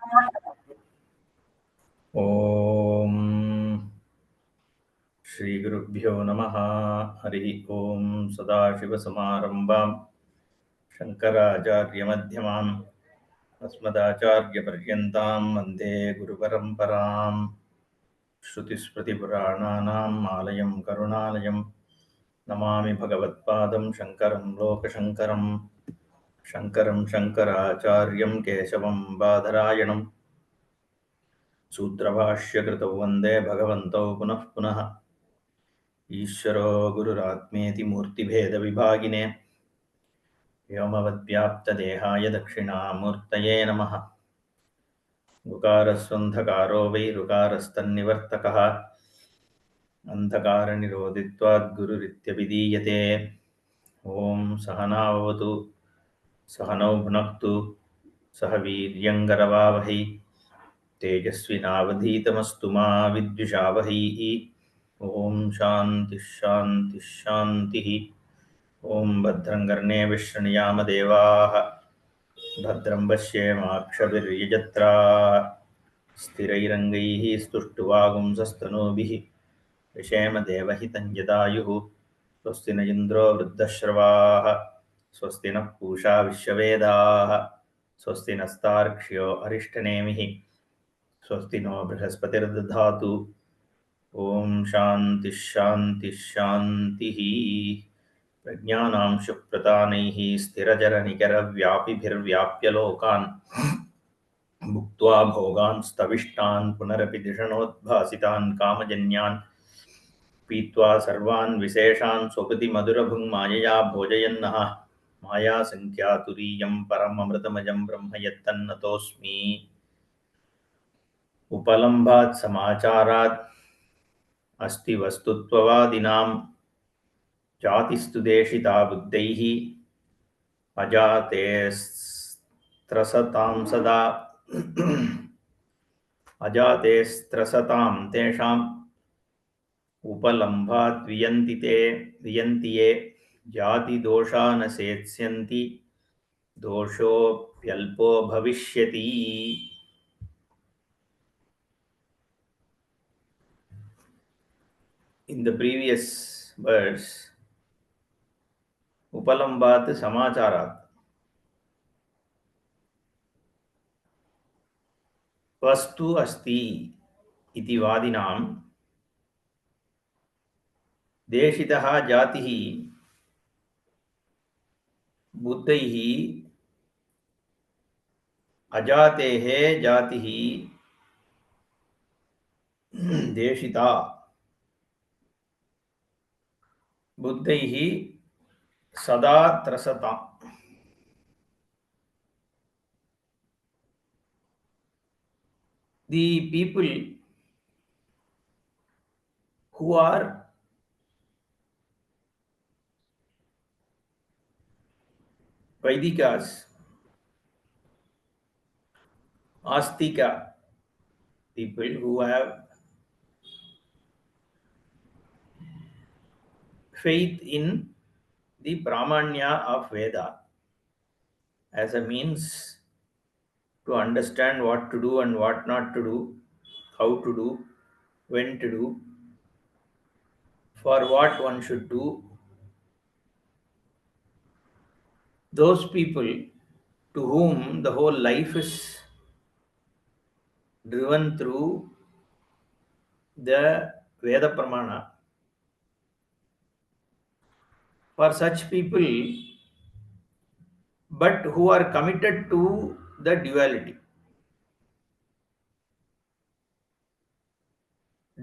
ॐ श्रीगुरुभ्यो नमः। हरिः ॐ। सदाशिवसमारम्भां शङ्कराचार्यमध्यमाम् अस्मदाचार्यपर्यन्तां वन्दे गुरुपरम्पराम्। श्रुतिस्मृतिपुराणानाम् आलयं करुणालयं नमामि भगवत्पादं शङ्करं लोकशङ्करं। शङ्करं शङ्कराचार्यं केशवं बादरायणं सूत्रभाष्यकृतौ वन्दे भगवन्तौ पुनः पुनः। ईश्वरो गुरुरात्मेति मूर्तिभेदविभागिने व्योमवद्व्याप्तदेहाय दक्षिणामूर्तये नमः। ऋकारस्वन्धकारो वै ऋकारस्तन्निवर्तकः अन्धकारनिरोधित्वात् गुरुरित्यभिधीयते। ॐ सहनाववतु सहनौ भुनक्तु सह वीर्यङ्करवावहै तेजस्विनावधीतमस्तु मा विद्विषावहैः। ॐ शान्तिः शान्तिः शान्तिः। ॐ भद्रं कर्णेभिः शृणुयाम देवाः भद्रं पश्येमाक्षभिर्यजत्राः स्थिरैरङ्गैः स्तुष्टुवागुंसस्तनूभिः विषेम देवहितं यदायुः। स्वस्ति न इन्द्रो वृद्धश्रवाः स्वस्ति नः पूषा विश्ववेदाः स्वस्ति नस्तार्क्ष्यो अरिष्टनेमिः स्वस्ति नो बृहस्पतिर्दधातु। ॐ शान्तिः शान्तिः शान्तिः। प्रज्ञानां शुप्रतानैः स्थिरचरनिकरव्यापिभिर्व्याप्य लोकान् भुक्त्वा भोगान् स्तविष्टान् पुनरपि धिषणोद्भासितान् कामजन्यान् पीत्वा सर्वान् विशेषान् स्वपति मधुरभुङ्मायया भोजयन्नः मायासङ्ख्यातुरीयं परममृतमजं ब्रह्म यत्तन्नतोऽस्मि। उपलम्भात् समाचारात् अस्ति वस्तुत्ववादिनां जातिस्तु देशिता बुद्धैः अजातेस्त्रसतां सदा अजातेस्त्रसतां तेषाम् उपलम्भात् वियन्ति ये जातिदोषा न सेत्स्यन्ति दोषोऽप्यल्पो भविष्यति। In the previous verse, Upalambat Samacharat, Vastu Asti iti Vadinam, Deshitaha Jatihi, Buddhaihi, Ajatehe Jatihi, Deshita, Buddhaihi, Sada Trasata. The people who are Vaidikas, Astika, people who have faith in the Pramanya of Veda as a means to understand what to do and what not to do, how to do, when to do, for what one should do. Those people to whom the whole life is driven through the Veda Pramana, for such people, but who are committed to the duality.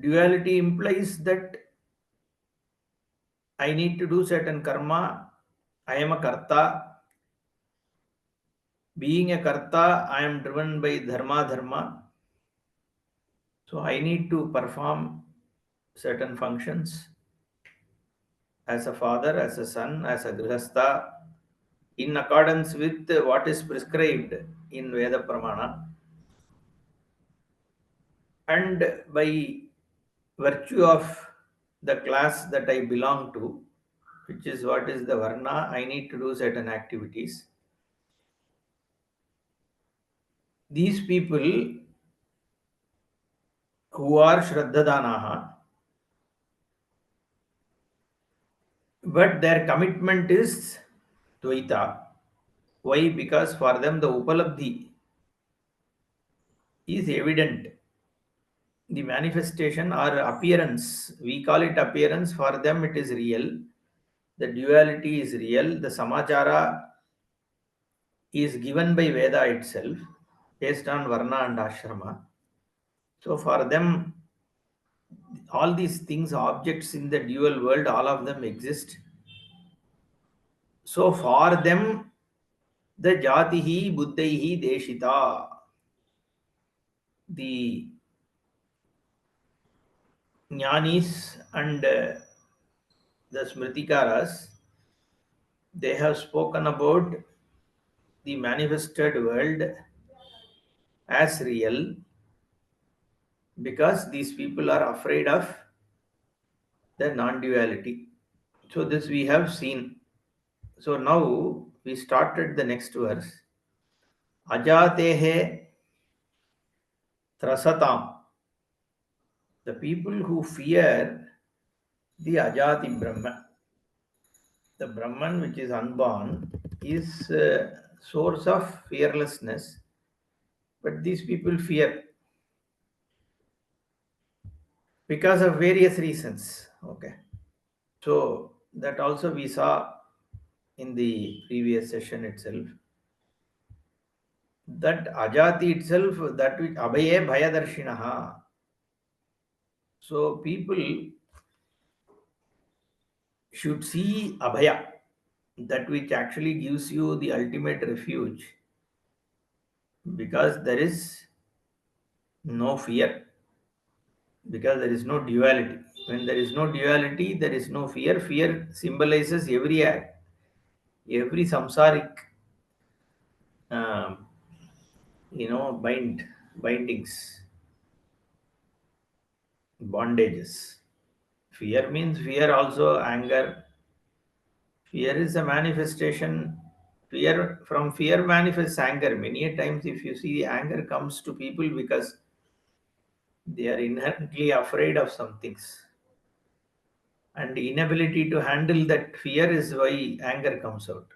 Duality implies that I need to do certain karma, I am a karta. Being a karta, I am driven by dharma. So I need to perform certain functions as a father, as a son, as a grihastha, in accordance with what is prescribed in Veda Pramana. And by virtue of the class that I belong to, which is what is the Varna, I need to do certain activities. these people who are Shraddhadanaha, but their commitment is Dvaita. Why? Because for them the Upalabdhi is evident. The manifestation or appearance, we call it appearance, for them it is real. The duality is real. The Samachara is given by Veda itself based on Varna and Ashrama. So for them, all these things, objects in the dual world, all of them exist. So for them, the jatihi buddhaihi deshita, the jnanis and the smritikaras, they have spoken about the manifested world as real because these people are afraid of the non-duality. So this we have seen. So now we started the next verse. Ajatehe trasatam. The people who fear the Ajati Brahman, the Brahman which is unborn, is source of fearlessness. But these people fear because of various reasons. Okay. So that also we saw in the previous session itself. That Ajati itself, that which Abhaye Bhayadarshinaha. So people should see Abhaya, that which actually gives you the ultimate refuge, because there is no fear, because there is no duality. When there is no duality, there is no fear. Fear symbolizes every samsaric, um, bindings, bondages. Fear means fear also anger. Fear is a manifestation. Fear from fear manifests anger. Many a times, if you see, anger comes to people because they are inherently afraid of some things, and inability to handle that fear is why anger comes out.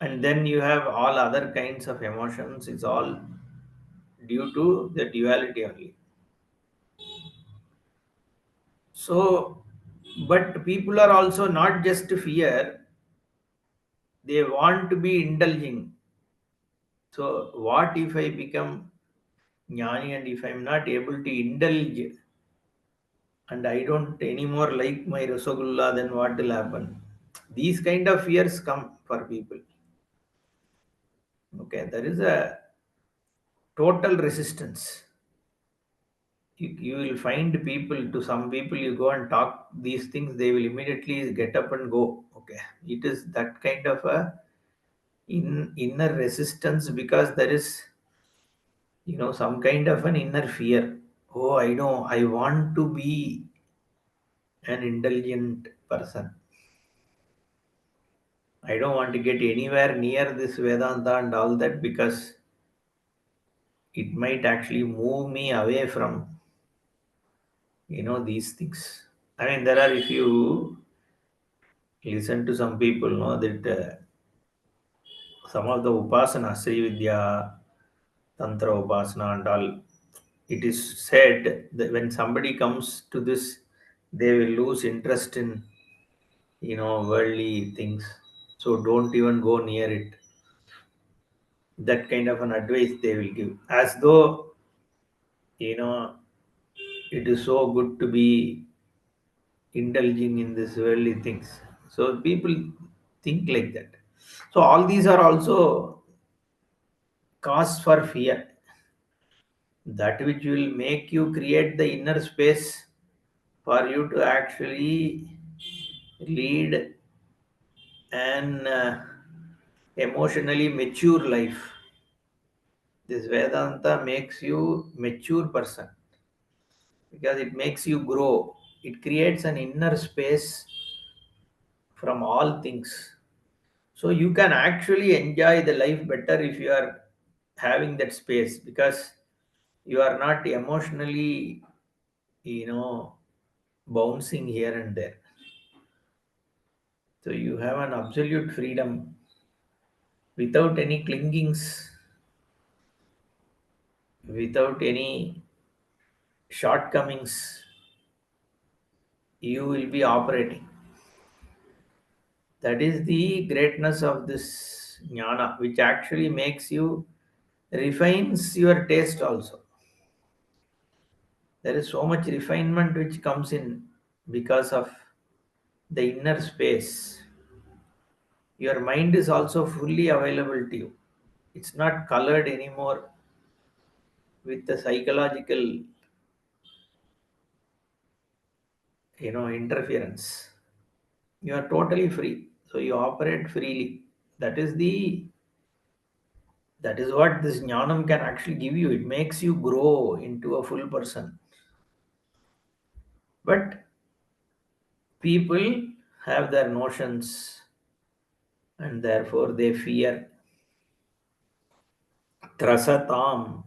And then you have all other kinds of emotions. It's all due to the duality only. So, but people are also not just fear, they want to be indulging. So, what if I become jnani and if I'm not able to indulge and I don't anymore like my rasagulla, then what will happen? These kind of fears come for people. Okay, there is a total resistance. You will find people, to some people you go and talk these things, they will immediately get up and go. Okay, it is that kind of a inner resistance, because there is some kind of an inner fear. Oh, I know, I want to be an indulgent person. I don't want to get anywhere near this Vedanta and all that, because it might actually move me away from these things. I mean, there are, if you listen to some people, know that some of the upasana, Sri Vidya, Tantra upasana and all, it is said that when somebody comes to this, they will lose interest in worldly things. So don't even go near it. That kind of an advice they will give, as though you know it is so good to be indulging in this worldly things. So people think like that. So all these are also cause for fear. That which will make you create the inner space for you to actually lead an emotionally mature life. This Vedanta makes you mature person because it makes you grow. It creates an inner space from all things. So you can actually enjoy the life better if you are having that space, because you are not emotionally, you know, bouncing here and there. So you have an absolute freedom without any clingings, without any shortcomings. You will be operating. That is the greatness of this jnana, which actually makes you, refines your taste also. There is so much refinement which comes in because of the inner space. Your mind is also fully available to you. It's not colored anymore with the psychological, interference. You are totally free. So you operate freely. That is the that is what this jnanam can actually give you. It makes you grow into a full person. But people have their notions, and therefore they fear. Trasatam,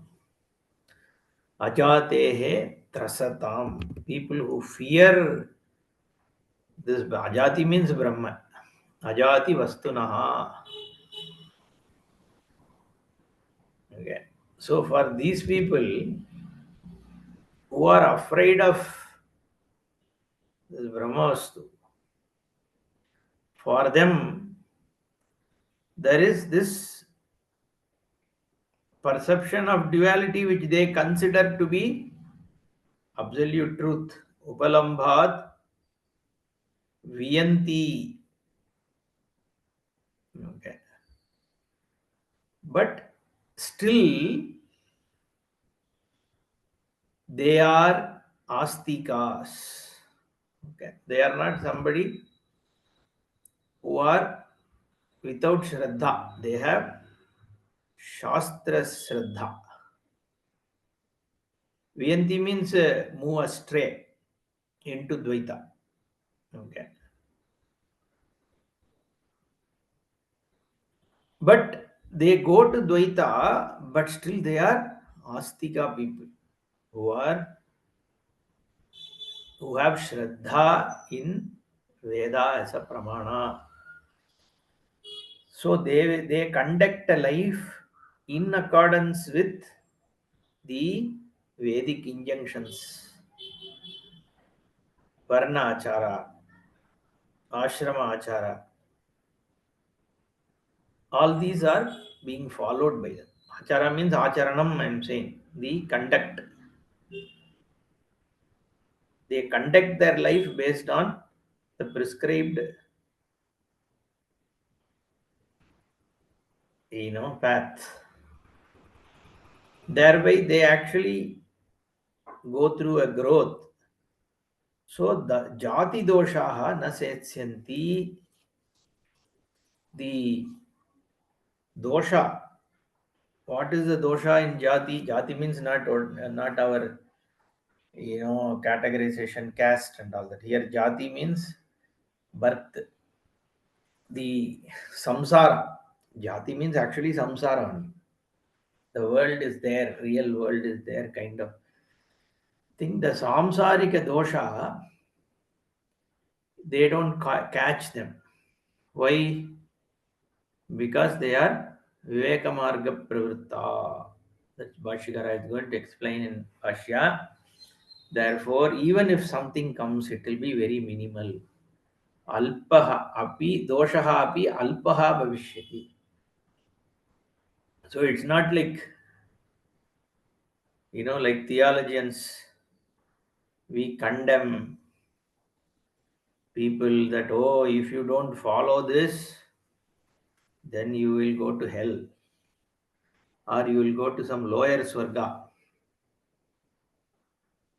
ajatehe trasatam. People who fear this, ajati means Brahma. Ajati vastunaha. Okay. So for these people who are afraid of this Brahmavastu, for them there is this perception of duality which they consider to be absolute truth. Upalambhat viyanti. Okay. But still they are astikas. Okay. They are not somebody who are without shraddha. They have shastra shraddha. Viyanti means move astray into Dvaita. Okay. But they go to Dvaita, but still they are Astika people who are who have Shraddha in Veda as a Pramana. So they conduct a life in accordance with the Vedic injunctions. Varna Achara, Ashrama Achara. All these are being followed by them. Achara means acharanam, I am saying. The conduct. They conduct their life based on the prescribed, path. Thereby they actually go through a growth. So the jati doshaha na setsyanti. The dosha. What is the dosha in jati? Jati means not our categorization, caste and all that. Here jati means birth. The samsara. Jati means actually samsara only. The world is there, real world is there, kind of thing. The samsarika dosha, they don't catch them. Why? Because they are viveka marga pravritta. That's Bhashikara is going to explain in Bhashya. Therefore, even if something comes, it will be very minimal. Alpaha api doshaha api alpaha bhavishyati. So it's not like, like theologians, we condemn people that, oh, if you don't follow this, then you will go to hell, or you will go to some lower swarga.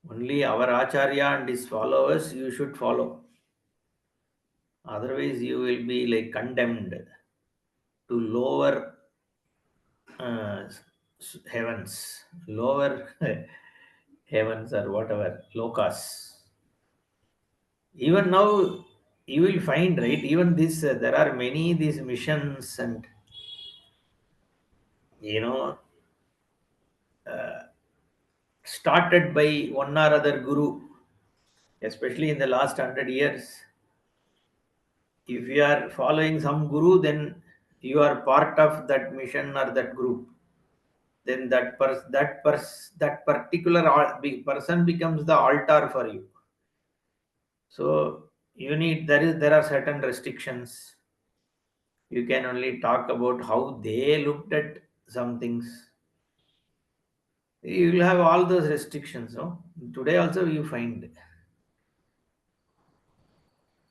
Only our acharya and his followers you should follow. Otherwise, you will be like condemned to lower heavens, lower heavens or whatever, lokas. Even now, you will find, right? Even this, there are many these missions, and you know started by one or other guru, especially in the last 100 years. If you are following some guru, then you are part of that mission or that group. Then that particular person becomes the altar for you. So you need there are certain restrictions. You can only talk about how they looked at some things. You will have all those restrictions. No, today also you find.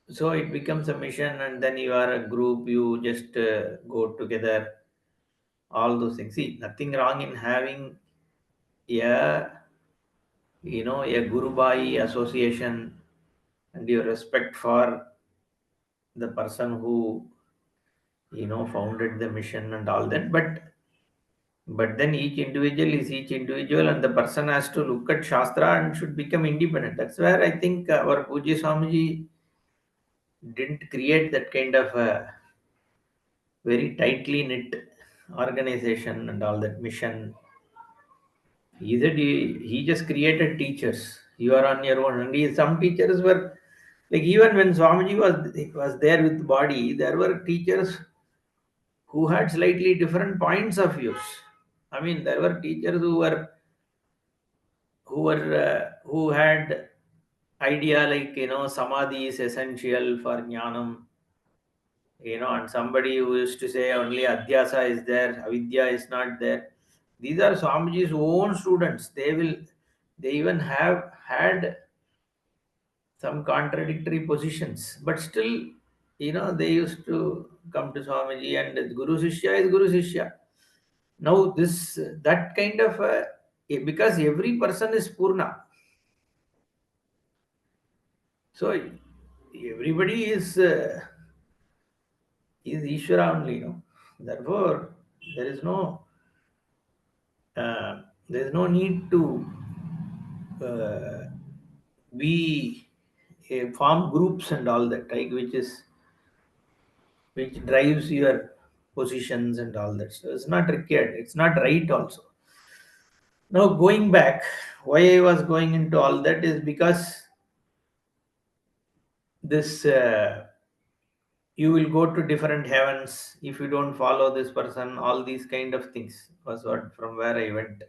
So it becomes a mission, and then you are a group. You just go together. All those things. See, nothing wrong in having a a Guru Bhai association and your respect for the person who founded the mission and all that. But then each individual is each individual, and the person has to look at Shastra and should become independent. That's where I think our Puji Swamiji didn't create that kind of very tightly knit organization and all that mission. He just created teachers. You are on your own. And some teachers were like, even when Swamiji was there with body, there were teachers who had slightly different points of views. I mean, there were teachers who had idea like samadhi is essential for jnanam, and somebody who used to say only adhyasa is there, avidya is not there. These are Swamiji's own students. They even have had some contradictory positions, but still, they used to come to Swamiji, and Guru Shishya is Guru Shishya. Now, that kind of, because every person is Purna, so everybody is Ishvara only, Therefore, there is no there is no need to uh, be form groups and all that, right? Which drives your positions and all that. So it's not required. It's not right also. Now going back, why I was going into all that is because this you will go to different heavens if you don't follow this person. All these kind of things was what from where I went.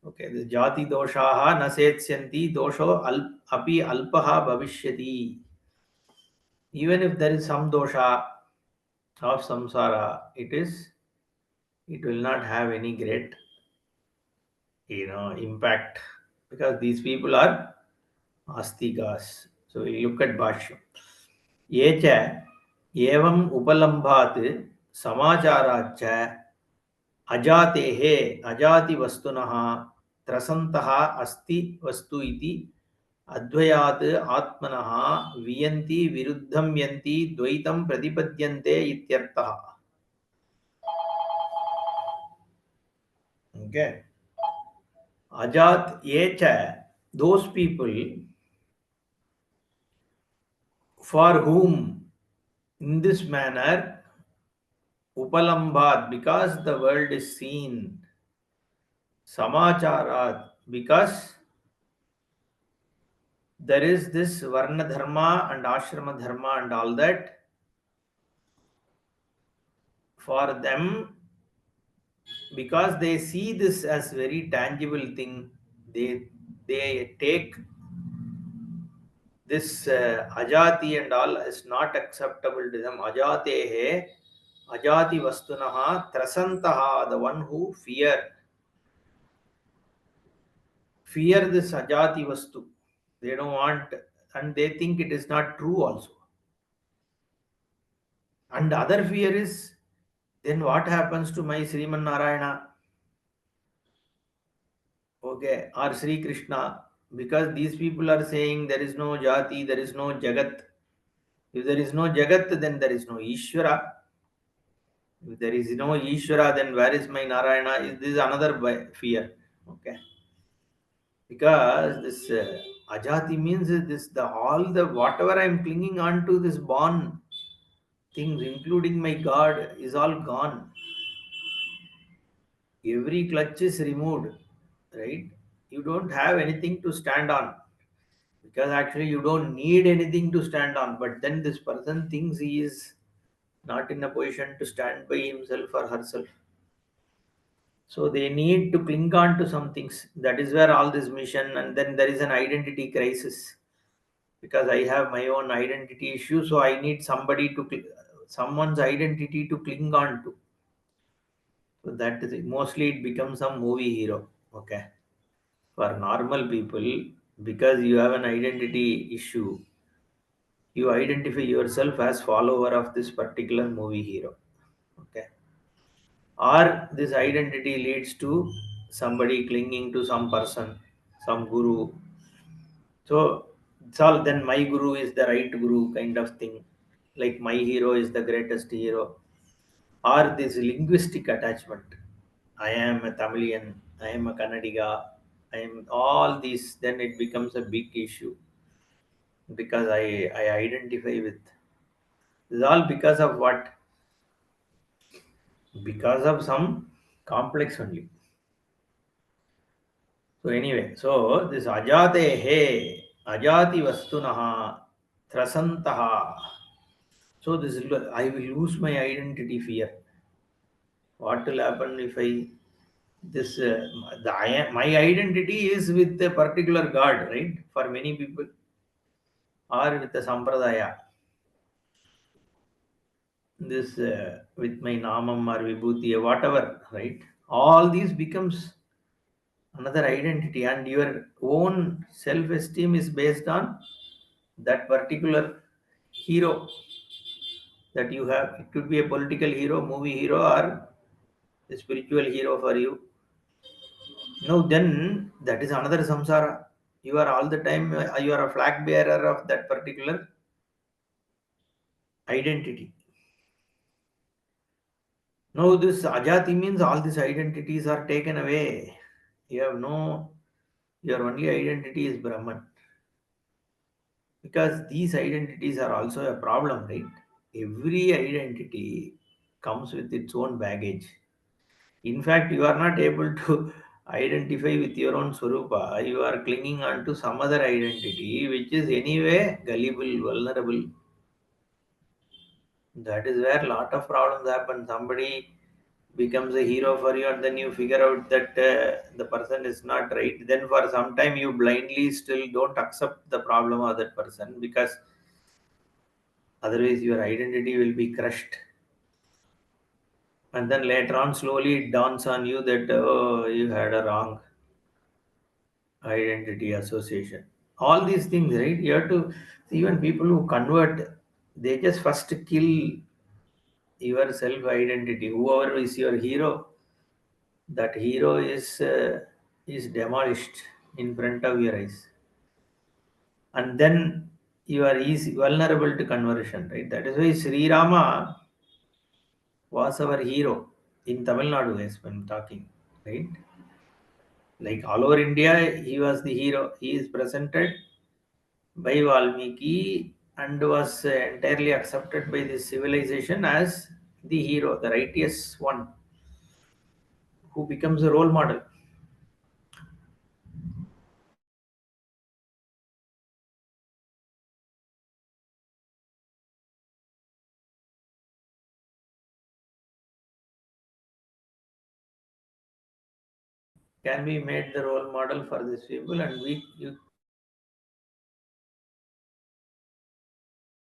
Okay, the jati doshaha nasetyanti dosho api alpaha bhavishyati. Even if there is some dosha of samsara, it will not have any great impact, because these people are astikas. So you look at bhashyam. ये च एवं उपलम्भात् समाचाराच्च अजातेः अजातिवस्तुनः त्रसन्तः अस्ति वस्तु इति अद्वयात् आत्मनः वियन्ति विरुद्धं यन्ति द्वैतं प्रतिपद्यन्ते इत्यर्थः. Okay. Ajat ye cha, those people for whom in this manner upalambhat, because the world is seen, samacharat, because there is this varna dharma and ashrama dharma and all that, for them, because they see this as very tangible thing, they take this ajati and all is not acceptable to them. Ajatehe ajati vastunaha trasantaha, the one who fear this ajati vastu. They don't want, and they think it is not true also. And the other fear is, then what happens to my Sriman Narayana? Okay, or Sri Krishna? Because these people are saying there is no jati, there is no jagat. If there is no jagat, then there is no Ishvara. If there is no Ishvara, then where is my Narayana? This is another fear. Okay, because this ajati means this the all the whatever I am clinging on to, this born things, including my God, is all gone. Every clutch is removed, right? you don't have anything to stand on, because actually you don't need anything to stand on, but then this person thinks he is not in a position to stand by himself or herself. So they need to cling on to some things. That is where all this mission, and then there is an identity crisis, because I have my own identity issue, so I need somebody to someone's identity to cling on to. So that is it. Mostly it becomes a movie hero. Okay. For normal people, because you have an identity issue, you identify yourself as follower of this particular movie hero. Okay. Or this identity leads to somebody clinging to some person, some guru. So it's all, then my guru is the right guru kind of thing. Like my hero is the greatest hero. Or this linguistic attachment. I am a Tamilian, I am a Kannadiga, I am all these, then it becomes a big issue, because I identify with. This is all because of what? Because of some complex only. So anyway, so this ajate he, ajati vastunaha, trasantaha. So this is, I will lose my identity fear. What will happen if I this my identity is with a particular god, right? For many people, or with the sampradaya. This with my namam or vibhuti or whatever, right? All these becomes another identity, and your own self-esteem is based on that particular hero that you have. It could be a political hero, movie hero, or a spiritual hero for you. No, then that is another samsara. You are all the time, you are a flag bearer of that particular identity. Now, this ajati means all these identities are taken away. You have no, your only identity is Brahman. Because these identities are also a problem, right? Every identity comes with its own baggage. In fact, you are not able to identify with your own Swarupa. You are clinging on to some other identity, which is anyway gullible, vulnerable. That is where a lot of problems happen. Somebody becomes a hero for you, and then you figure out that the person is not right. Then for some time, you blindly still don't accept the problem of that person, because otherwise your identity will be crushed. And then later on, slowly it dawns on you that, oh, you had a wrong identity association. All these things, right? You have to, even people who convert, they just first kill your self identity. Whoever is your hero, that hero is demolished in front of your eyes, and then you are easy vulnerable to conversion, right? That is why Sri Rama was our hero in Tamil Nadu, as when talking, right? Like all over India, he was the hero. He is presented by Valmiki and was entirely accepted by this civilization as the hero, the righteous one, who becomes a role model. Can be made the role model for these people, and we you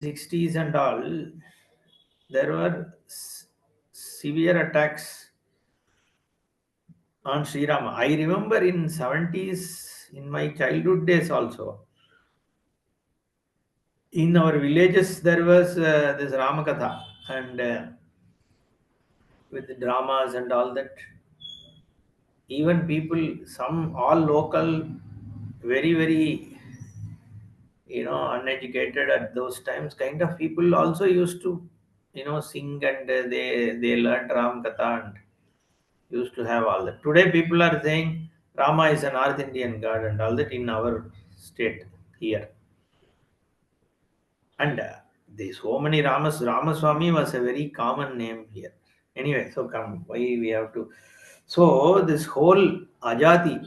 60s and all, there were severe attacks on Sri Rama. I remember in 70s, in my childhood days also, in our villages there was this Ramakatha, and with the dramas and all that. Even people, some all local, very very uneducated at those times kind of people also used to sing, and they learned Ram Katha and used to have all that. Today people are saying Rama is a North Indian god and all that in our state here. And the so many Ramaswamy was a very common name here. Anyway, so come, why we have to, so this whole ajati,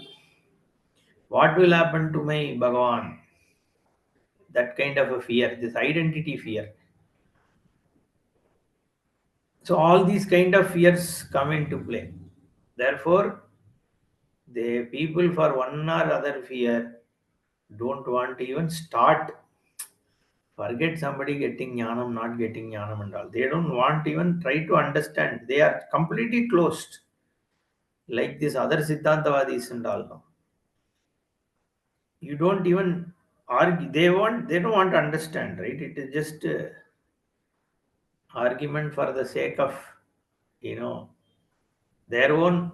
What will happen to my Bhagavan? That kind of a fear, this identity fear. So all these kind of fears come into play. Therefore, the people for one or other fear don't want to even start. Forget somebody getting jnanam, not getting jnanam and all. They don't want to even try to understand. They are completely closed. Like this other Siddhantavadis and all. No. You don't even argue. They don't want to understand, right? It is just argument for the sake of, you know, their own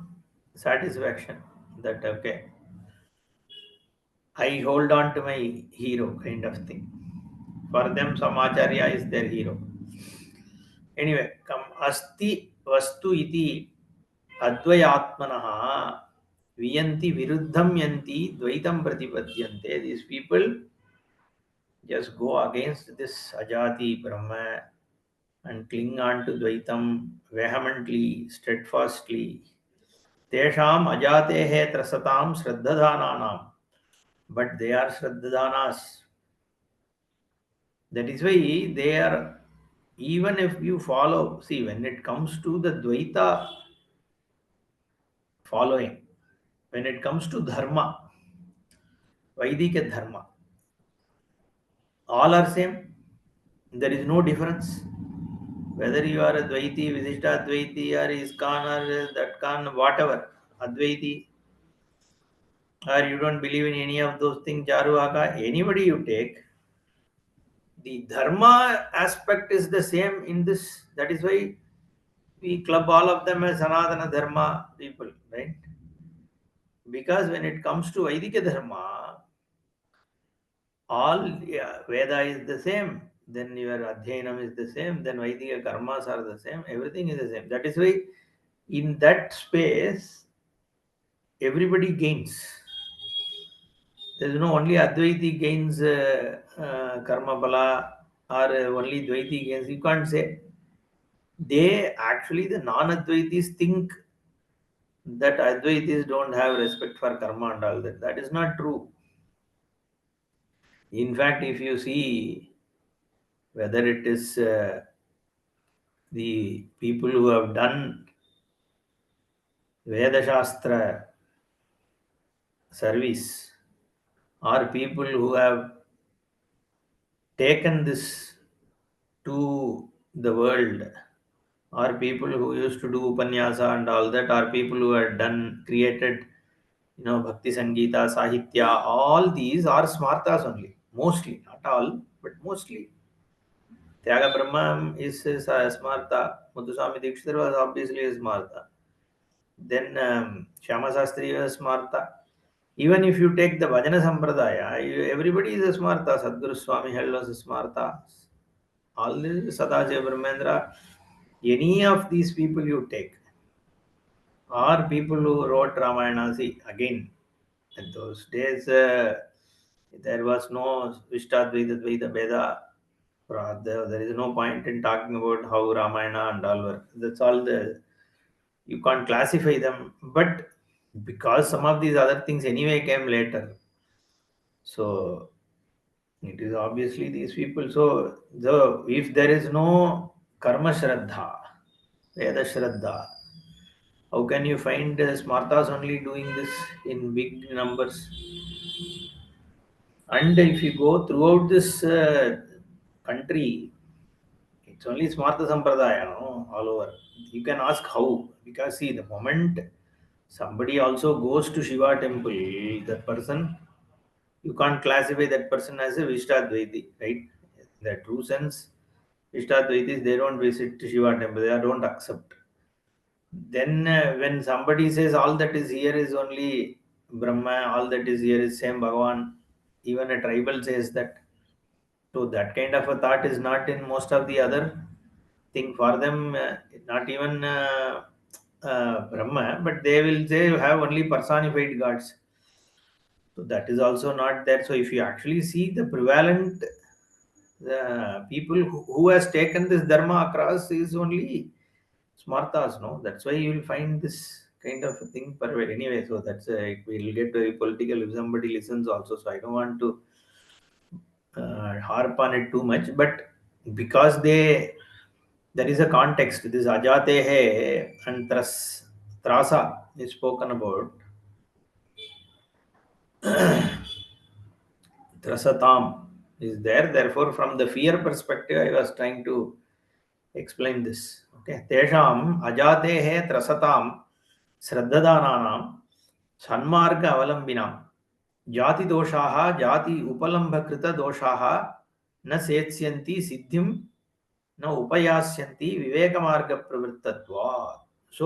satisfaction. That okay, I hold on to my hero kind of thing. For them, Samacharya is their hero. Anyway, come asti vastu iti advayatmanaha viyanti viruddham yanti dvaitam pratipadyante. These people just go against this ajati brahma and cling on to dvaitam vehemently, steadfastly. Tesham ajatehe trasatam shraddhadananam. But they are shraddhadanas. That is why they are, even if you follow, see, when it comes to the Dvaita following, when it comes to Dharma, Vaidika Dharma, all are same. There is no difference. Whether you are a Dvaiti, Visishta Dvaiti, or Iskan, or that Khan, whatever, Advaiti, or you don't believe in any of those things, Charuvaka, anybody you take, the Dharma aspect is the same in this. That is why we club all of them as Sanatana Dharma people, right? Because when it comes to Vaidika Dharma, all, yeah, Veda is the same, then your Adhyanam is the same, then Vaidika karmas are the same, everything is the same. That is why in that space, everybody gains. There is no only Advaiti gains karma bala, or only Dvaiti gains. You can't say. They actually, the non-Advaitis think that Advaitis don't have respect for karma and all that. That is not true. In fact, if you see whether it is the people who have done Veda Shastra service, or people who have taken this to the world, or people who used to do upanyasa and all that, or people who had done created, bhakti sangeeta, sahitya, all these are smartas only, mostly, not all, but mostly. Tyaga Brahma is a smarta. Muthuswami Dikshithar was obviously a smarta. Then Shyama Sastri was smarta. Even if you take the Bhajana Sampradaya, everybody is a smarta. Sadguru Swami held was a smarta. All this Sadajiva Brahmendra, any of these people you take, or people who wrote Ramayana, see, again, in those days, there was no Vishtadvaita Dvaita Veda. There is no point in talking about how Ramayana and all were. That's all you can't classify them. But because some of these other things anyway came later, so it is obviously these people. So if there is no karma shraddha, Veda shraddha, how can you find smartas only doing this in big numbers? And if you go throughout this country, it's only Smarta Sampradaya, no? All over. You can ask how. Because see, the moment somebody also goes to Shiva temple, that person, you can't classify that person as a Vishtadvaiti, right? In the true sense, Vishtadvaitis, they don't visit Shiva temple, they don't accept. Then when somebody says all that is here is only Brahma, all that is here is same Bhagavan, even a tribal says that. So that kind of a thought is not in most of the other thing for them. Not even Brahma, but they will say have only personified gods. So that is also not there. So if you actually see the prevalent people who has taken this dharma across is only smartas, no? That's why you will find this kind of a thing. But anyway, so that's we'll get very political if somebody listens also. So I don't want to harp on it too much. But because there is a context. This ajatehe and trasa is spoken about. Trasatam is there. Therefore, from the fear perspective, I was trying to explain this. Okay. Tesham ajatehe trasatam श्रद्धानानां सन्मार्ग अवलंबिनां जाति दोषाः जाति उपलम्भकृत दोषाः न सेत्स्यन्ति सिद्धिं न उपयास्यन्ति विवेक मार्ग प्रवृत्तत्वात्. So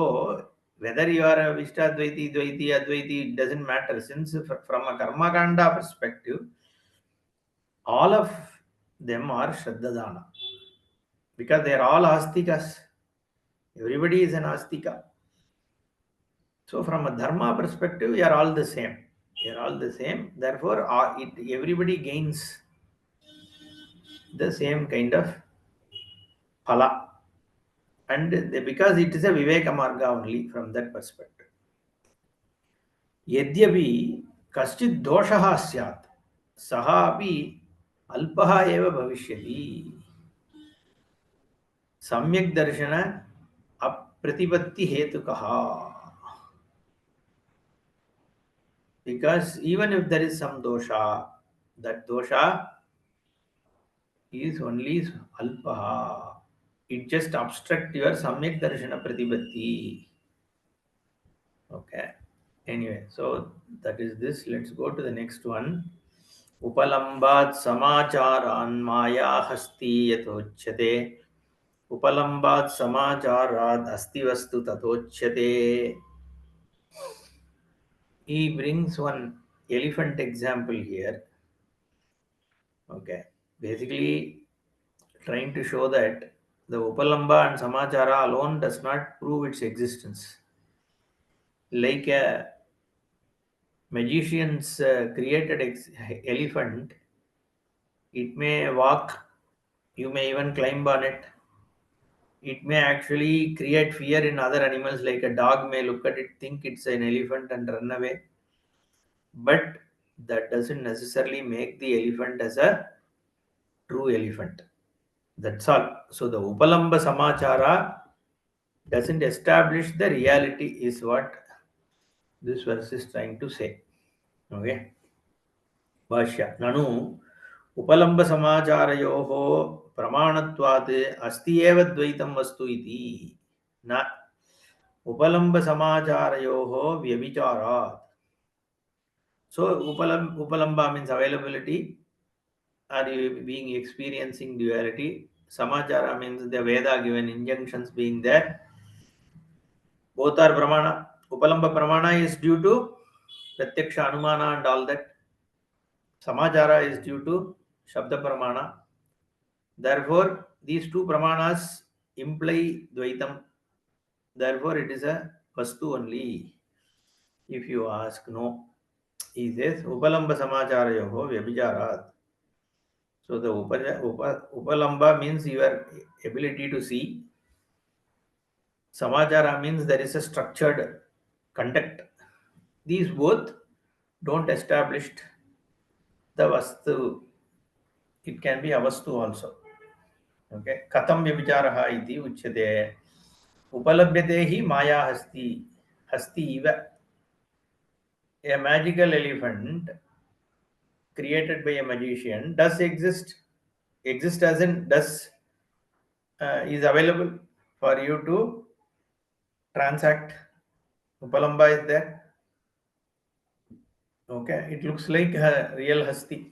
whether you are a Vishtadvaiti, Dvaiti, Advaiti, it doesn't matter, since from a karma kanda perspective all of them are Shraddhadana because they are all astikas. Everybody is an astika. So from a dharma perspective, we are all the same. We are all the same. Therefore, everybody gains the same kind of phala. And because it is a viveka marga only from that perspective. Yadyapi kaschid doshaha syat, saha api alpaha eva bhavishyati. Samyak darshana apratipatti hetukaha. Because even if there is some dosha, that dosha is only alpaha. It just obstruct your samyak darshana pratipatti. Okay. Anyway, so that is this. Let's go to the next one. Upalambat samacharan maya hasti yatochyate. Upalambat samacharad asti vastu tatochyate. He brings one elephant example here. Okay. Basically, trying to show that the Upalamba and Samachara alone does not prove its existence. Like a magician's created elephant, it may walk, you may even climb on it. It may actually create fear in other animals, like a dog may look at it, think it's an elephant and run away. But that doesn't necessarily make the elephant as a true elephant. That's all. So the Upalamba Samachara doesn't establish the reality, is what this verse is trying to say. Okay. Bhashya. Nanu उपलम्बसमाचारयोः प्रमाणत्वात् अस्ति एव द्वैतं वस्तु इति न उपलम्बसमाचारयोः व्यभिचारात्. So upalamba means availability or being experiencing duality. Samachara means the Veda given injunctions being there. Both are pramana. Upalamba pramana is due to pratyaksha anumana and all that. Samachara is due to shabda pramana. Therefore, these two pramanas imply Dvaitam. Therefore, it is a Vastu only. If you ask, no. He says, Upalamba Samacharayoho Vyabhicharat. So, the Upalamba means your ability to see. Samachara means there is a structured conduct. These both don't establish the Vastu. It can be Avastu also. Okay. Katham Vyabhicharaha iti uchyate. Upalabhyate hi maya hasti iva. A magical elephant created by a magician does exist as in does is available for you to transact. Upalamba is there. Okay, it looks like a real hasti.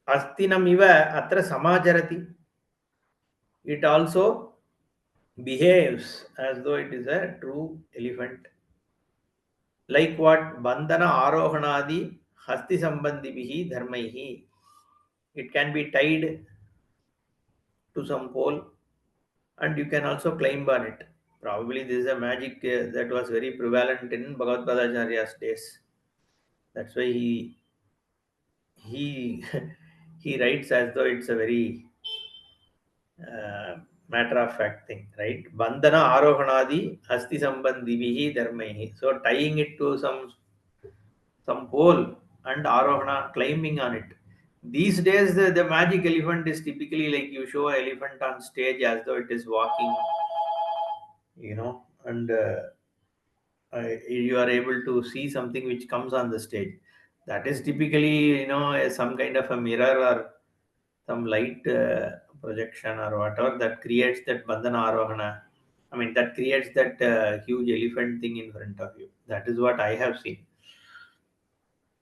Astinam iva atra samajarati. It also behaves as though it is a true elephant. Like what? Bandhana arohanadi hasti sambandhibihi dharmaihi. It can be tied to some pole and you can also climb on it. Probably this is a magic that was very prevalent in Bhagavad Acharya's days. That's why he he writes as though it's a very matter of fact thing, right? Bandhana arohanadi asti sambandhivihi dharmaihi. So tying it to some pole and arohana climbing on it. These days, the magic elephant is typically like you show an elephant on stage as though it is walking, and you are able to see something which comes on the stage. That is typically, some kind of a mirror or some light projection or whatever that creates that bandhana arohana. I mean, that creates that huge elephant thing in front of you. That is what I have seen.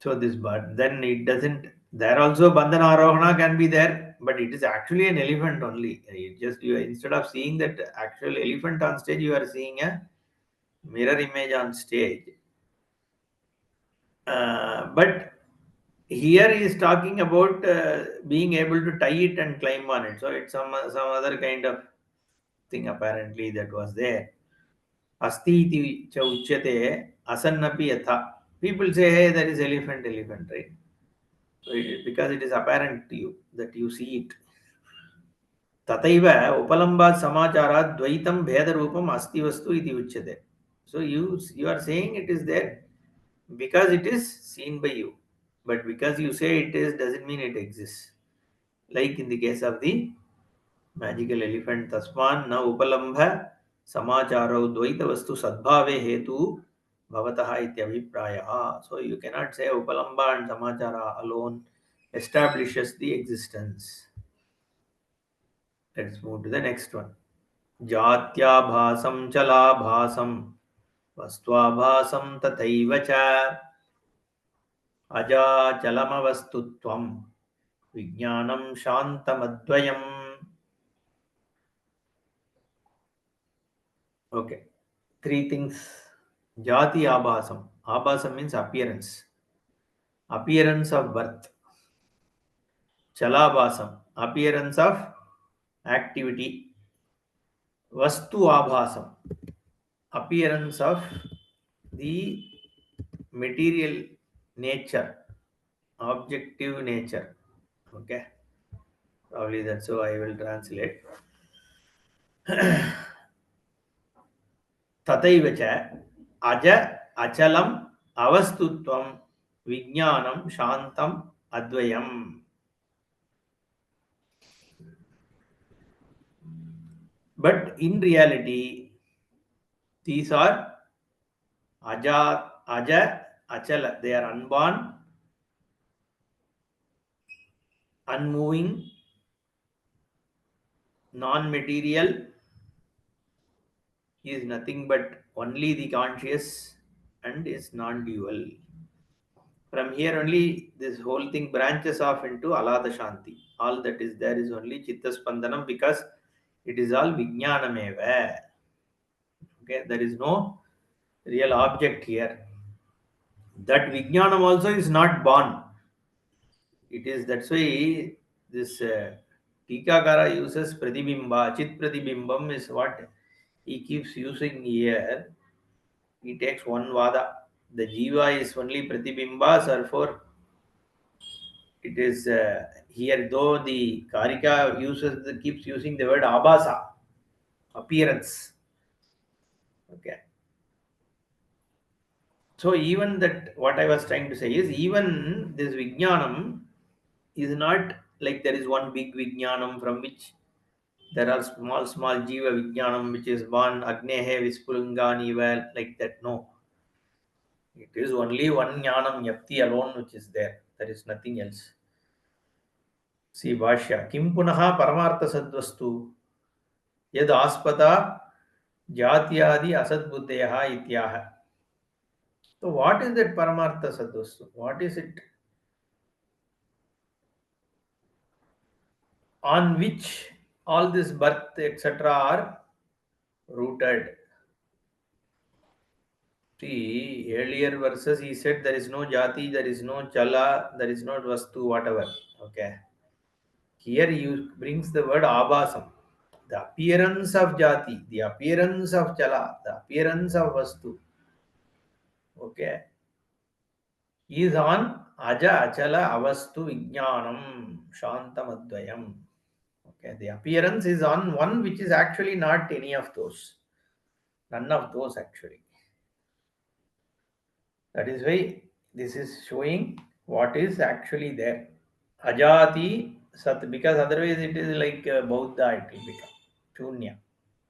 So this, but then it doesn't. There also bandhana arohana can be there, but it is actually an elephant only. You instead of seeing that actual elephant on stage, you are seeing a mirror image on stage. But here he is talking about being able to tie it and climb on it. So it's some other kind of thing apparently that was there. Asti iti cha uchyate asannapi yatha. People say, hey, there is elephant, right? So because it is apparent to you that you see it. तथैव उपलम्बात् समाचारात् द्वैतं भेदरूपम् अस्ति वस्तु इति उच्यते. So you are saying it is there because it is seen by you, but because you say it is doesn't mean it exists. Like in the case of the magical elephant, tasman na upalambha samacharo dvaita vastu sadbhave hetu bhavatah ityabhiprayah. So you cannot say upalamba and samachara alone establishes the existence. Let's move to the next one. जात्याभासं चलाभासं वस्त्वाभासं तथैव च अजाचलमवस्तुत्वं विज्ञानं शान्तमद्वयम्. Okay, three things. Jati abhasam. Abhasam means appearance. Appearance of birth. Chalabhasam. Appearance of activity. Vastu abhasam. Appearance of the material nature, objective nature. Okay, probably that's how I will translate. तथैव च अज अचलम अवस्तुत्वम विज्ञानम शांतम अद्वयम. But in reality, these are aja, achala. They are unborn, unmoving, non-material, is nothing but only the conscious and is non-dual. From here only this whole thing branches off into Alada Shanti. All that is there is only Chitta Spandanam because it is all Vijnanameva. Okay, there is no real object here. That Vijnanam also is not born. It is that's why this Tikakara uses Pratibimba. Chit Pratibimbam is what he keeps using here. He takes one vada. The Jiva is only Pratibimba, therefore it is here, though the Karika keeps using the word abhasa, appearance. Okay. So even that, what I was trying to say is, even this Vijnanam is not like there is one big Vijnanam from which there are small Jiva Vijnanam which is born Agnehe Vispulungani, like that. No. It is only one Jnanam Yapti alone which is there. There is nothing else. See Bhashya. Kim punaha paramartha sadvastu यद आस्पदा जात्यादि असद्बुद्धयः इत्याह. So what is that paramartha sadvastu? What is it on which all this birth etc. are rooted? See, earlier verses he said there is no jati, there is no chala, there is no vastu, whatever. Okay. Here he brings the word abhasam. The appearance of jati, the appearance of chala, the appearance of vastu. Okay. Is on aja achala avastu vijnanam shantam advayam. Okay, the appearance is on one which is actually not any of those. None of those actually. That is why this is showing what is actually there. Ajati Sat, because otherwise it is like Bauddha, it will become. Shunya.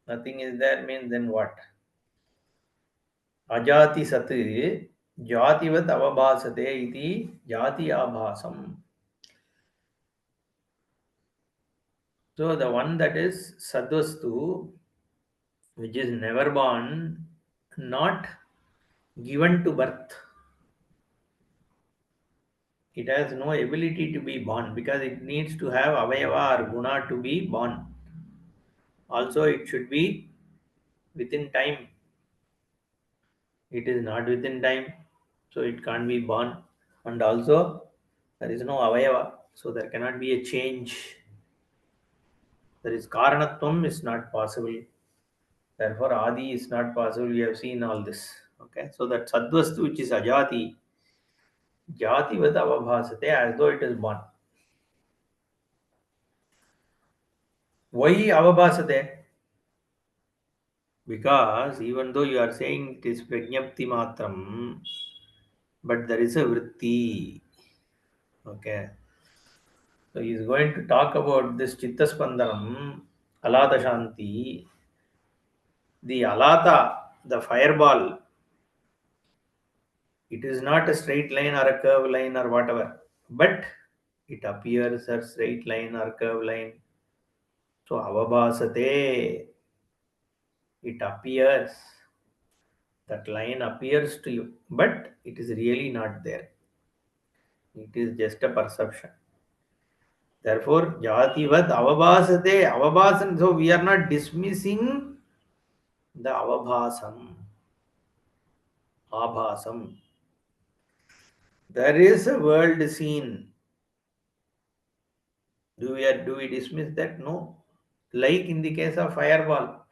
Nothing is there means then what? Ajati Sat Jativat Avabhasate iti Jati Abhasam. So the one that is Sadvastu, which is never born, not given to birth. It has no ability to be born because it needs to have avayava or guna to be born. Also, it should be within time. It is not within time, so it can't be born. And also, there is no avayava, so there cannot be a change. There is karanatvam is not possible. Therefore, adi is not possible. We have seen all this. Okay, so that sadvastu which is ajati, jati vad avabhasate as though it is born. Why avabhasate? Because even though you are saying it is prajnapti matram, but there is a vritti. Okay. So he is going to talk about this Chittaspandanam, Alata Shanti, the Alata, the fireball. It is not a straight line or a curved line or whatever, but it appears a straight line or curved line. So avabhasate, it appears, that line appears to you, but it is really not there. It is just a perception. Therefore, jativat avabhasate, avabhasan. So we are not dismissing the avabhasam, abhasam. There is a world seen. Do we dismiss that? No. Like in the case of fireball,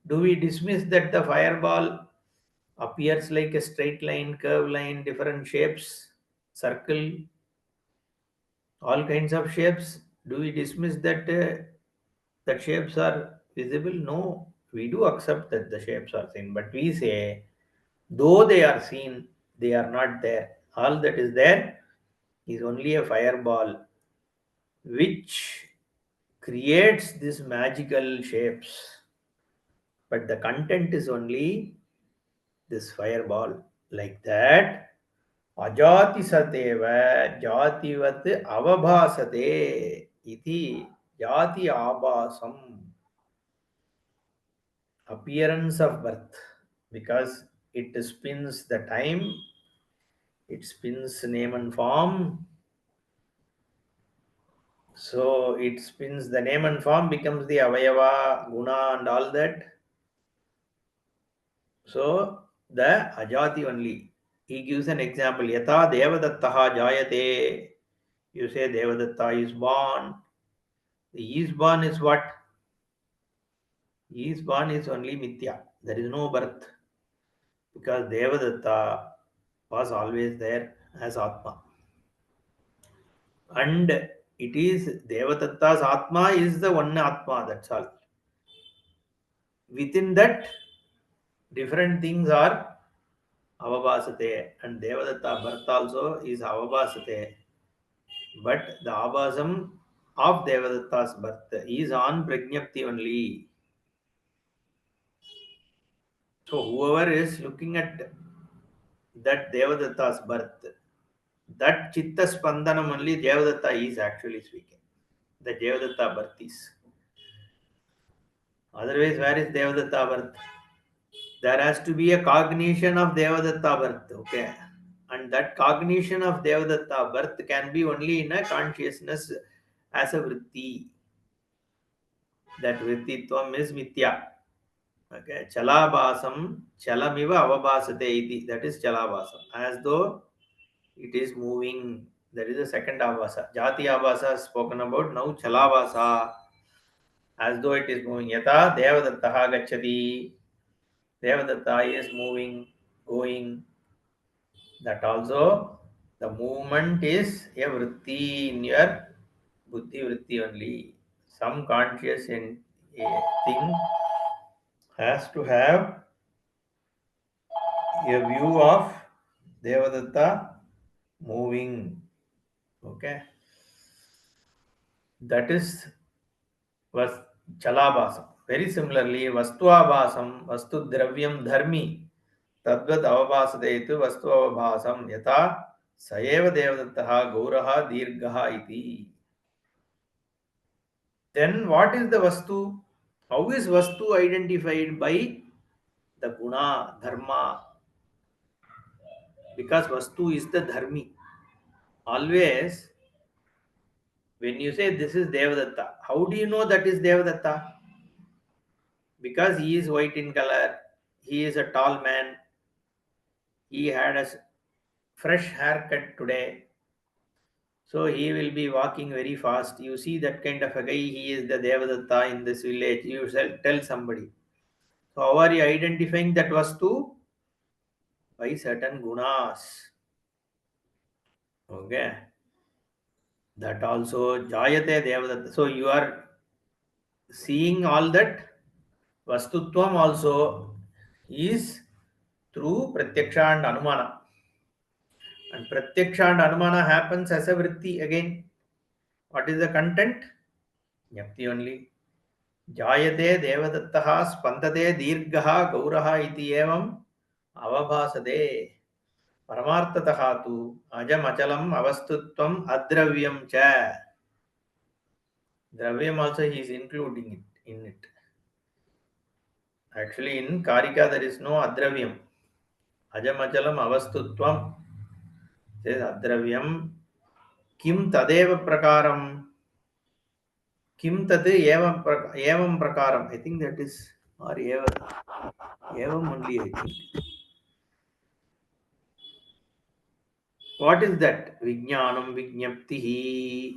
do we dismiss that the fireball appears like a straight line, curve line, different shapes, circle, all kinds of shapes? Do we dismiss that that shapes are visible? No. We do accept that the shapes are seen, but we say though they are seen, they are not there. All that is there is only a fireball which creates these magical shapes, but the content is only this fireball. Like that, ajati sateva jativat avabhasate iti jati abhasam, appearance of birth, because it spins the time, it spins name and form. So it spins the name and form, becomes the avayava, guna, and all that. So the ajati only. He gives an example. Yatha devadattaha jayate. You say devadatta is born. The is born is what? Is born is only mithya. There is no birth. Because devadatta was always there as atma. And it is devadatta's atma is the one atma. That's all. Within that, different things are avabhasate, and devadatta birth also is avabhasate, but the abhasam of devadatta's birth is on prajnapti only. So whoever is looking at that devadatta's birth, that chitta spandanam only devadatta is actually speaking, the devadatta birth is. Otherwise, where is devadatta birth? There has to be a cognition of devadatta birth. Okay, and that cognition of devadatta birth can be only in a consciousness as a vritti. That vrittitvam is mithya. Okay, chalabhasam chalamiva avabhasate iti. That is chalabhasam, as though it is moving. That is the second abhasa. Jati abhasa spoken about. Now chalabhasa, as though it is moving. Yata devadattaha gacchati. Devadatta is moving, going. That also the movement is a vritti in your buddhi vritti only. Some conscious thing has to have a view of Devadatta moving. Okay, that is was chalabhasam. Very similarly, vastuabhasam, vastu dravyam dharmi, tadvad avabhasadetu vastu avabhasam yata saeva devadattaha gauraha dirgaha iti. Then what is the vastu? How is vastu identified by the guna, dharma? Because vastu is the dharmi. Always, when you say this is Devadatta, how do you know that is Devadatta? Because he is white in color, he is a tall man, he had a fresh haircut today, so he will be walking very fast. You see that kind of a guy, he is the Devadatta in this village. You tell somebody. So, how are you identifying that vastu? By certain gunas. Okay. That also Jayate Devadatta. So, you are seeing all that Vastutvam also is through Pratyaksha and Anumana. And Pratyaksha and Anumana happens as a vritti again. What is the content? Jnapti only. Jayate Devadattaha Spandade Dirgaha Gauraha iti evam avabhasade. Paramartataha tu ajam achalam avastutvam adravyam cha. Dravyam also he is including it in it. Actually in Karika there is no adravyam. Ajamachalam avastutvam says adravyam kim tadeva prakaram kim tad evam prakaram. I think that is or evam only I think. What is that? Vijnanam vijnaptihi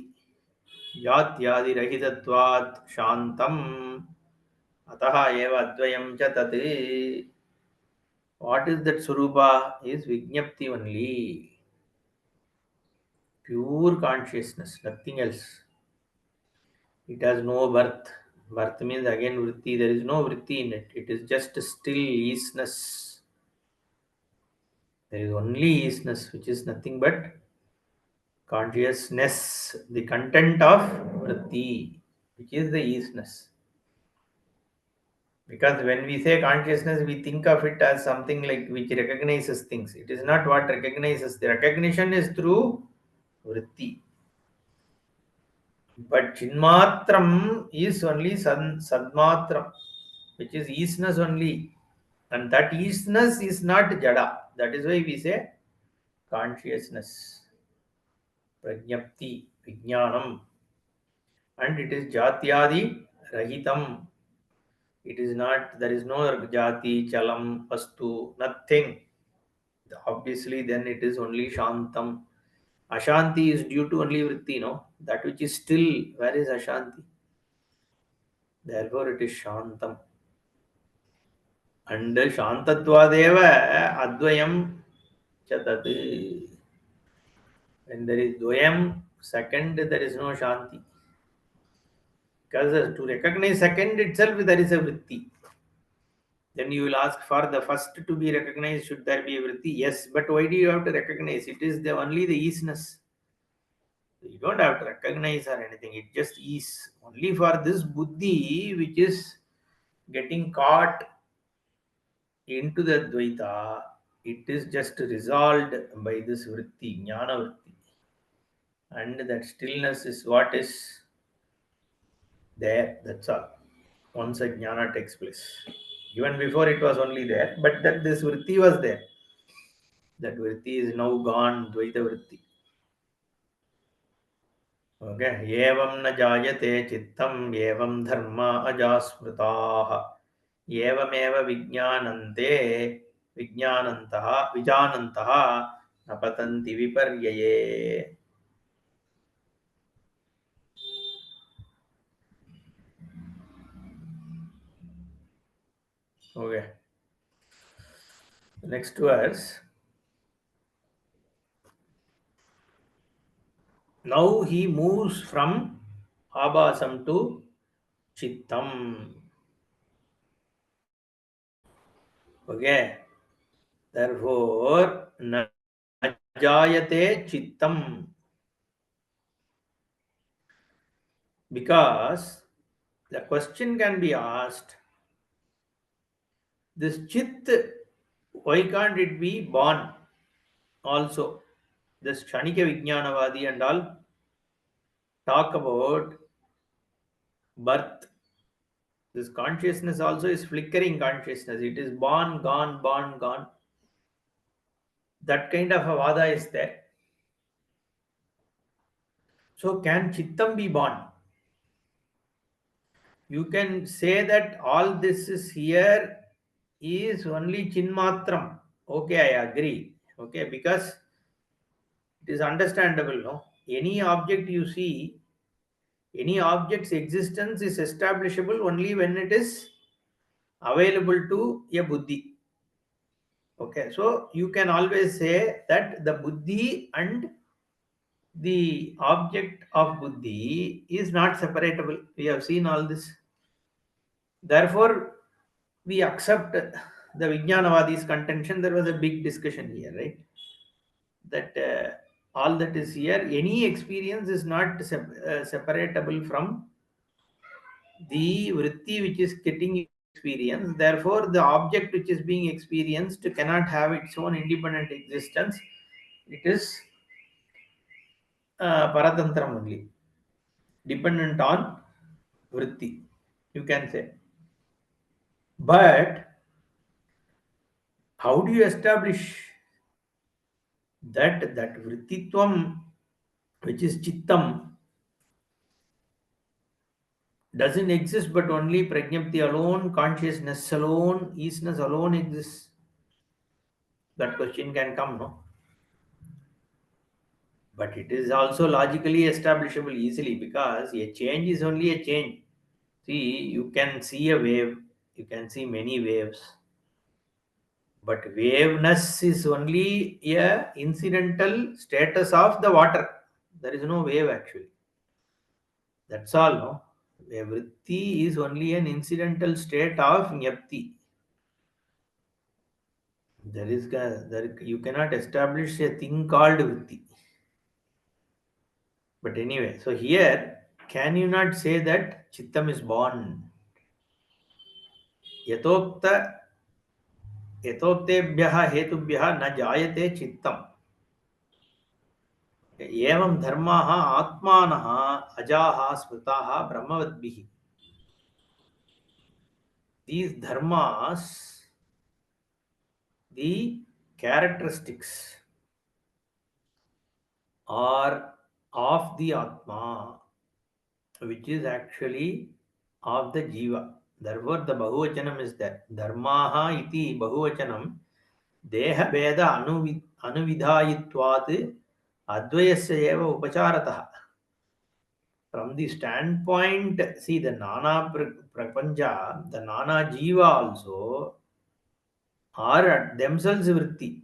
yatyadi rahitatvat shantam ataha eva advayam cha tat. What is that Surupa? Is Vijnapti only. Pure consciousness, nothing else. It has no birth. Birth means again vritti. There is no vritti in it. It is just still easiness. There is only easiness, which is nothing but consciousness, the content of vritti, which is the easiness. Because when we say consciousness, we think of it as something like which recognizes things. It is not what recognizes. The recognition is through vritti. But Chinmatram is only Sadmatram, which is easiness only. And that easiness is not Jada. That is why we say consciousness, Prajnapti, Vijnanam. And it is Jatyadi Rahitam. It is not, there is no Jati, Chalam, Vastu, nothing. Obviously, then it is only Shantam. Ashanti is due to only Vritti, no? That which is still, where is Ashanti? Therefore, it is Shantam. And Shantatvadeva Advayam Chatati. When there is Dvayam, second, there is no Shanti. Because to recognize second itself, there is a Vritti. Then you will ask for the first to be recognized, should there be a Vritti? Yes, but why do you have to recognize? It is only the easiness. You don't have to recognize or anything. It just is. Only for this Buddhi, which is getting caught into the Dvaita, it is just resolved by this Vritti, Jnana Vritti. And that stillness is what is there. That's all. Once a Jnana takes place. Even before it was only there, but that this Vritti was there. That Vritti is now gone, Dvaita Vritti. Okay. Evam na jayate chittam evam dharma ajasmritaha evameva vijnanante vijanantaha napatanti viparyaye. Okay. Next verse. Now he moves from Abhasam to Chittam. Okay. Therefore, na jayate chittam, because the question can be asked, this chit, why can't it be born also? This Kshanika Vijnanavadi and all talk about birth. This consciousness also is flickering consciousness. It is born, gone, born, gone. That kind of a vada is there. So can chittam be born? You can say that all this is here is only chinmatram. Okay, I agree. Okay, because it is understandable, no? Any object you see, any object's existence is establishable only when it is available to a buddhi. Okay, so you can always say that the buddhi and the object of buddhi is not separable. We have seen all this. Therefore, we accept the Vijnanavadi's contention. There was a big discussion here, right? That all that is here, any experience is not separable from the vritti which is getting experience. Therefore, the object which is being experienced cannot have its own independent existence. It is paratantram only, dependent on vritti, you can say. But how do you establish that vrittitvam, which is chittam, doesn't exist, but only prajnapti alone, consciousness alone, easiness alone exists? That question can come, no? But it is also logically establishable easily, because a change is only a change. See, you can see a wave, you can see many waves, but waveness is only a incidental status of the water. There is no wave actually. That's all, no? A vritti is only an incidental state of nyapti. There you cannot establish a thing called vritti. But anyway, so here, can you not say that chittam is born? यथोक्त यथोक्तेभ्यः हेतुभ्यः न जायते चित्तम् एवं धर्माः आत्मानः अजाः स्मृताः ब्रह्मवद्भिः. These dharmas, the characteristics are of the Atma, which is actually of the Jiva. Therefore, the Bahuvachanam is there. Dharmaha iti Bahuvachanam Deha Veda Anuvidhayitvat Advayasya eva Upacharatah. From the standpoint, see the Nana Prapancha, the Nana Jiva also are themselves vritti.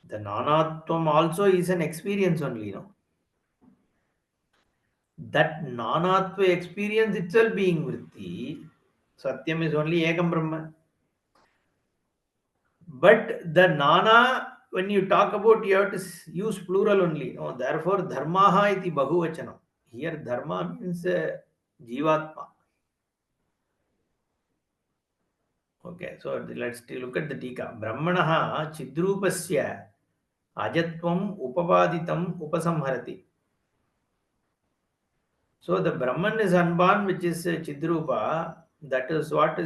The Nanatvam also is an experience only, no? That Nanatva experience itself being vritti, Satyam is only Ekam Brahma. But the Nana, when you talk about, you have to use plural only. No? Therefore, Dharmaha iti Bahuvachanam. Here, Dharma means Jivatma. Okay, so let's look at the Tika. Brahmanaha Chidrupasya Ajatvam Upavaditam Upasamharati. So the Brahman is unborn, which is Chidrupa. That is what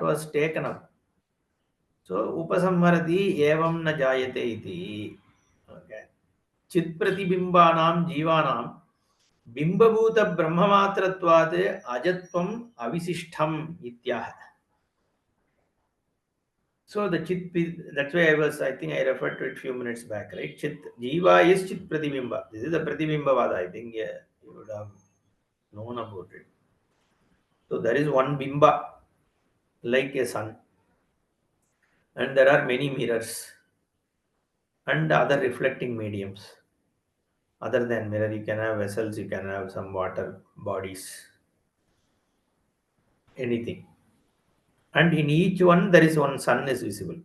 was taken up. So Upasamharati evam na jayate iti. Okay. Chit pratibimbanam jivanam bimbabhuta brahmamatratvat ajatvam avisishtham ityah. So the chit, that's why I think I referred to it few minutes back, right? Chit, jiva is chit pratibimba. This is the pratibimba vada. I think you would have known about it. So there is one bimba, like a sun, and there are many mirrors and other reflecting mediums. Other than mirror, you can have vessels, you can have some water bodies, anything. And in each one, there is one sun is visible.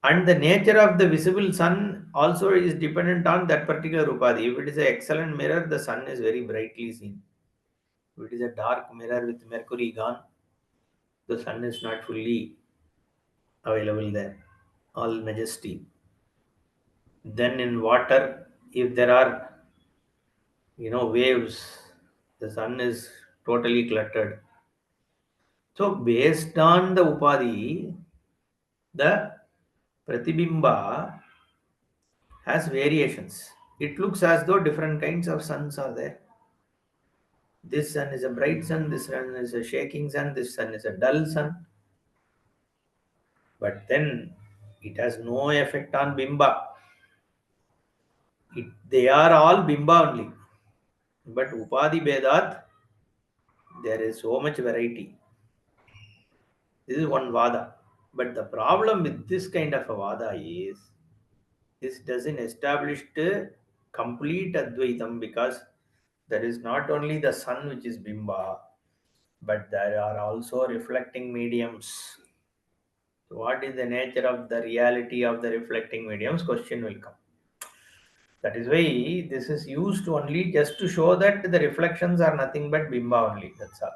And the nature of the visible sun also is dependent on that particular upadhi. If it is an excellent mirror, the sun is very brightly seen. If it is a dark mirror with mercury gone, the sun is not fully available there, all majesty. Then in water, if there are waves, the sun is totally cluttered. So based on the upadhi, the pratibimba has variations. It looks as though different kinds of suns are there. This sun is a bright sun, this sun is a shaking sun, this sun is a dull sun. But then it has no effect on bimba. They are all bimba only. But upadhi bedat, there is so much variety. This is one vada. But the problem with this kind of a vada is this doesn't establish the complete Advaitam, because there is not only the sun which is bimba, but there are also reflecting mediums. So what is the nature of the reality of the reflecting mediums? Question will come. That is why this is used only just to show that the reflections are nothing but bimba only. That's all.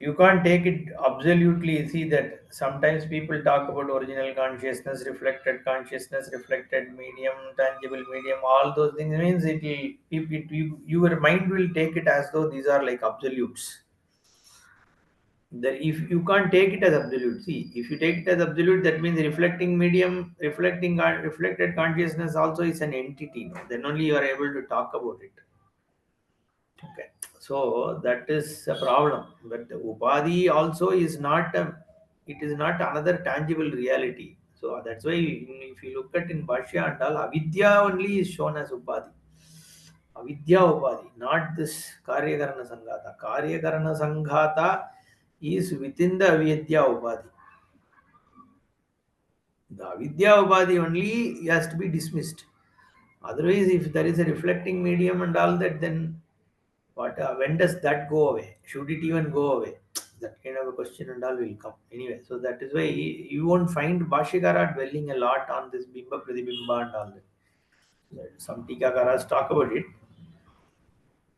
You can't take it absolutely. See that sometimes people talk about original consciousness, reflected medium, tangible medium, all those things means your mind will take it as though these are like absolutes. If you can't take it as absolute, see, if you take it as absolute, that means reflecting medium, reflected consciousness also is an entity. No? Then only you are able to talk about it. Okay, so that is a problem. But upadhi also is not it is not another tangible reality. So that's why if you look at in Bhashya and all, avidya only is shown as upadhi. Avidya upadhi, not this karyakarana sanghata. Karyakarana sanghata is within the avidya upadhi. The avidya upadhi only has to be dismissed. Otherwise, if there is a reflecting medium and all that, then what? When does that go away? Should it even go away? That kind of a question and all will come. Anyway, so that is why you won't find Bhashikara dwelling a lot on this Bimba Pratibimba and all that. Some Tikakaras talk about it.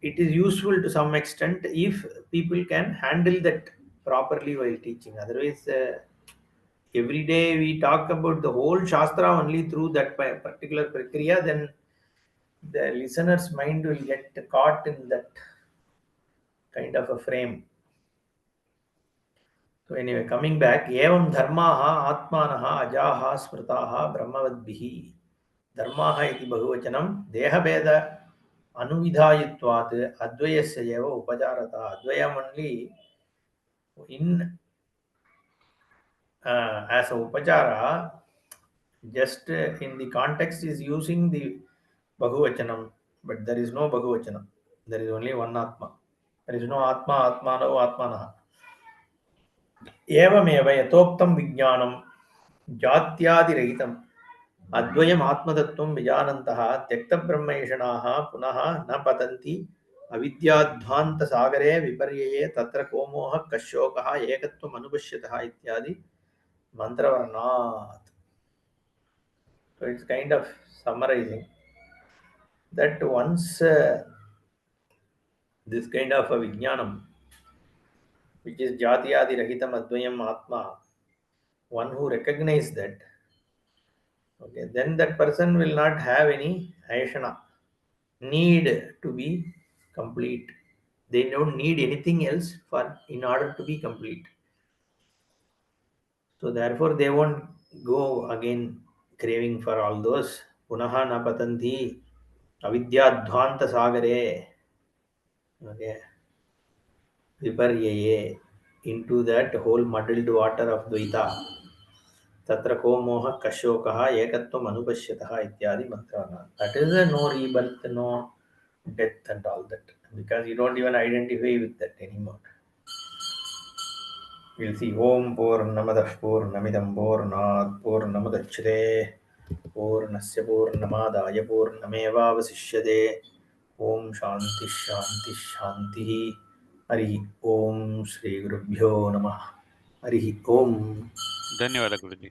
It is useful to some extent if people can handle that properly while teaching. Otherwise, every day we talk about the whole Shastra only through that particular Prakriya, then the listener's mind will get caught in that kind of a frame. So anyway, coming back, evam dharmaha atmanaha ajaha smritaha brahmavadbihi. Dharmaha iti bahuvachanam dehabeda anuvidhayitvat advayasya eva upajarata. Advayam only in as a upachara, just in the context is using the bahuvachanam, but there is no bahuvachanam. There is only one atma. There is no atma, atmano, atmanaha. एवमेव यथोक्तं विज्ञानं जात्यादिरहितम् अद्वयम् आत्मतत्त्वं विजानन्तः त्यक्तब्रह्मैषणाः पुनः न पतन्ति अविद्याध्वान्तसागरे विपर्यये तत्र को मोहः कश्योकः एकत्वम् अनुपश्यतः इत्यादि मन्त्रवर्णात्. So it's kind of summarizing that once this kind of a vijnanam, which is jatyadi rahitam advayam atma, one who recognizes that, okay, then that person will not have any ayashana, need to be complete. They don't need anything else for in order to be complete. So therefore they won't go again craving for all those. Punaha na patanti avidyadhvanta sagare. Okay. Viparyaye into that whole muddled water of Dvaita. तत्र को मोह कशोकः एकत्वम् अनुपश्यतः इत्यादि मंत्राणां. That is a no rebirth, no death and all that, because you don't even identify with that anymore. We'll see. Om Purnamadah Purnamidam Purnat Purnamudachyate पूर्णस्य पूर्णमादाय पूर्णमेवावशिष्यते। ओम शांति शांति शांति। हरि ओम श्री गुरुभ्यो नमः। हरि ओम। Dhanyawada, Guruji.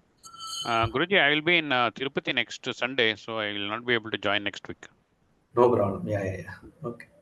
Guruji, I will be in Tirupati next Sunday, so I will not be able to join next week. No problem. Yeah, yeah, yeah. Okay.